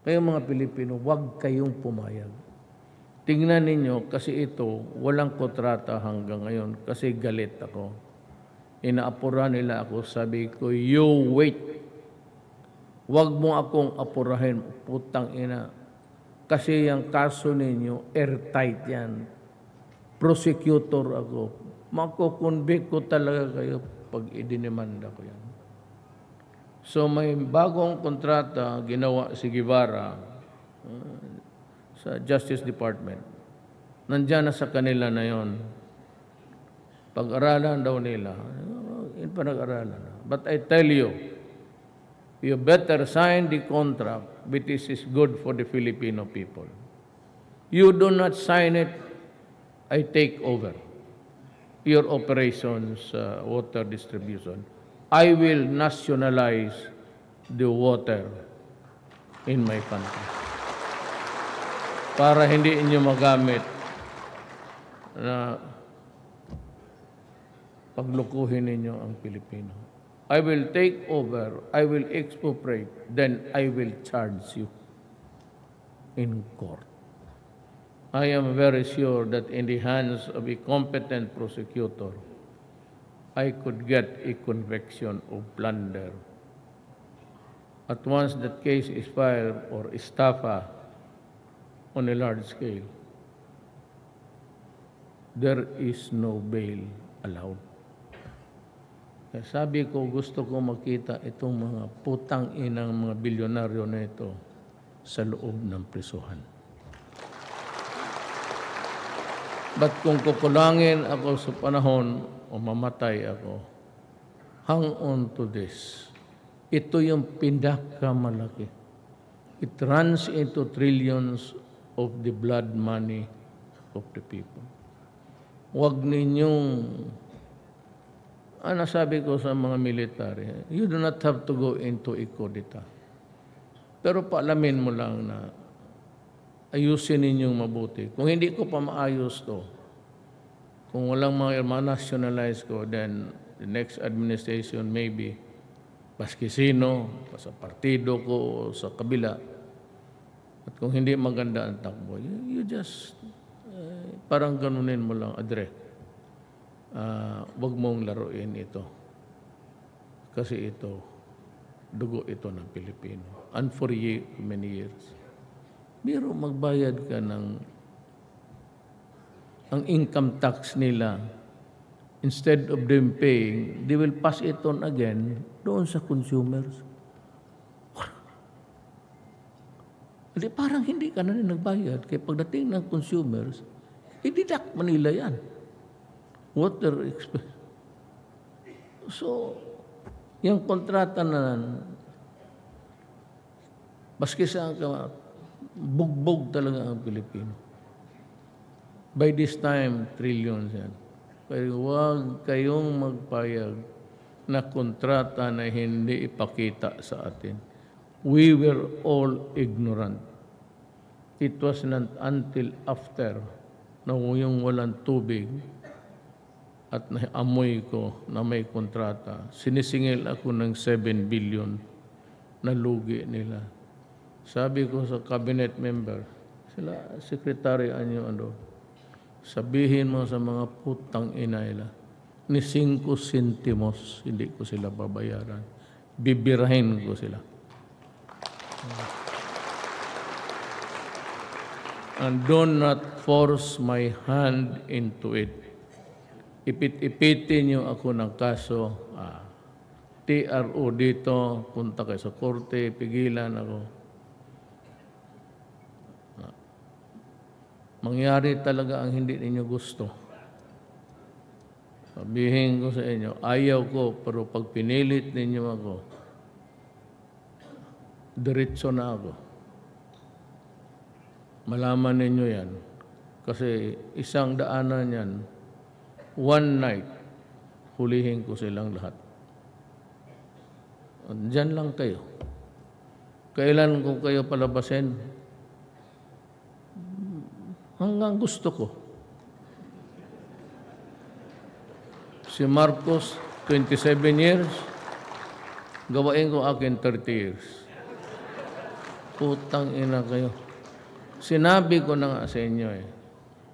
Kayong mga Pilipino, huwag kayong pumayag. Tingnan ninyo, kasi ito, walang kontrata hanggang ngayon kasi galit ako. Inaapura nila ako, sabi ko, you wait. Huwag mo akong apurahin, putang ina. Kasi yung kaso ninyo, airtight yan. Prosecutor ako. Makukonvict ko talaga kayo pag idinimanda ko yan. So may bagong kontrata ginawa si Guevara sa Justice Department. Nandiyan na sa kanila na yon. Pag-aralan daw nila. Pinag-aralan na. But I tell you, you better sign the contract which is good for the Filipino people. You do not sign it, I take over your operations, water distribution. I will nationalize the water in my country. Para hindi inyo magamit na paglukuhin ninyo ang Pilipino. I will take over, I will expropriate, then I will charge you in court. I am very sure that in the hands of a competent prosecutor, I could get a conviction of plunder. At once that case is filed or estafa on a large scale, there is no bail allowed. Kaya sabi ko, gusto ko makita itong mga putang inang mga bilyonaryo na ito sa loob ng prisuhan. But kung kukulangin ako sa panahon o mamatay ako, hang on to this. Ito yung pinakamalaki. It runs into trillions of the blood money of the people. Huwag ninyong, sabi ko sa mga military, you do not have to go into a coup d'etat. Pero paalamin mo lang na ayusin ninyong mabuti. Kung hindi ko pa maayos to, kung walang ma-nationalize ko, then the next administration maybe, paski sino, sa partido ko, o sa kabila. At kung hindi maganda ang takbo, you just, parang ganunin mo lang, Adre, wag mong laruin ito. Kasi ito, dugo ito ng Pilipino. And for many years. Biro magbayad ka ng ang income tax nila, instead of them paying, they will pass it on again doon sa consumers. Hindi, parang hindi ka na rin nagbayad. Kaya pagdating ng consumers, i-deduct Manila yan. Water expense. So, yung kontrata na baski sa bugbog talaga ang Pilipino. By this time, trillions yan. Kaya huwag kayong magpayag na kontrata na hindi ipakita sa atin. We were all ignorant. It was not until after na yung walang tubig at naamoy ko na may kontrata, sinisingil ako ng 7 billion na lugi nila. Sabi ko sa cabinet member, sila, sekretary sabihin mo sa mga putang ina nila, ni 5 centimos, hindi ko sila babayaran. Bibirahin ko sila. And do not force my hand into it. Ipit-ipitin niyo ako ng kaso. TRO dito, punta kayo sa korte, pigilan ako. Mangyari talaga ang hindi ninyo gusto. Sabihin ko sa inyo, ayaw ko, pero pag pinilit ninyo ako, diretso na ako. Malaman ninyo yan. Kasi isang daanan yan, one night, hulihin ko silang lahat. Diyan lang kayo. Kailan ko kayo palabasin? Hanggang gusto ko. Si Marcos, 27 years. Gawain ko akin 30 years. Putang ina kayo. Sinabi ko na nga sa inyo eh.